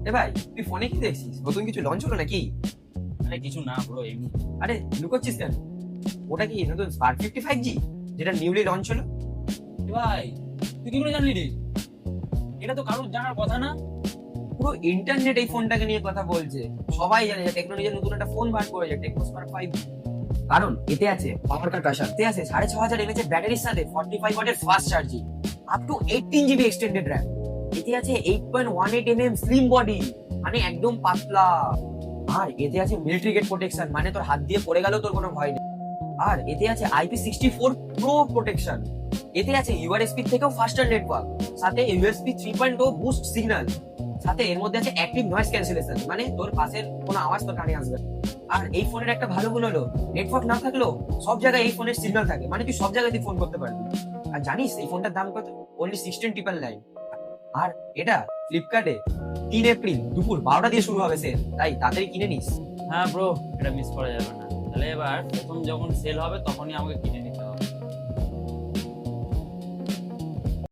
এ ভাই, তুই ফোনে কি দেখছিস? নতুন কিছু লঞ্চ হলো নাকি? আরে কিছু না ব্রো, এমনি। আরে লুকোচ্ছিস কেন? ওটা কি নতুন স্পার্ক 55G যেটা নিউলি লঞ্চ হলো? এ ভাই, তুই কি করে জানলি রে? এটা তো কারোর জানার কথা না। পুরো ইন্টারনেট এই ফোনটাকে নিয়ে কথা বলছে। সবাই জানে যে টেকনোলজির নতুন একটা ফোন বার করেছে, টেকনো স্পার্ক 5। কারণ এতে আছে পাওয়ার কাট আসা, এতে আছে 6500 mAh এর ব্যাটারির সাথে 45 ওয়াটের fast charging, up to 18 GB extended RAM. এতে আছে 8.18 mm স্লিম বডি, মানে একদম পাতলা। আর এতে আছে মিলিটারি গ্রেড প্রোটেকশন, মানে তোর হাত দিয়ে পড়ে গেলেও তোর কোনো ভয় নেই। আর এতে আছে IP64 প্রো প্রোটেকশন। এতে আছে ইউআরএসপি থেকেও ফাস্টার নেটওয়ার্ক, সাথে ইউএসবি 3.0 বুস্ট সিগন্যাল, সাথে এর মধ্যে আছে অ্যাক্টিভ নয়েজ ক্যান্সেলেশন, মানে তোর পাশের কোনো আওয়াজ তোর কানে আসবে না। আর এই ফোনের একটা ভালো গুণ হলো, নেটওয়ার্ক না থাকলেও সব জায়গায় এই ফোনের সিগন্যাল থাকে, মানে তুই সব জায়গায় ফোন করতে পারবি। আর জানিস এই ফোনটার দাম কত? অনলি 16,999। আর এটা ফ্লিপকার্টে 3 এপ্রিল দুপুর 12টা দিয়ে শুরু হবে সেল, তাই তাড়াতাড়ি কিনে নিস। হ্যাঁ ব্রো, এটা মিস করা যাবে না। তাহলে এবার প্রথম যখন সেল হবে তখনই আমাকে কিনে নিতে হবে।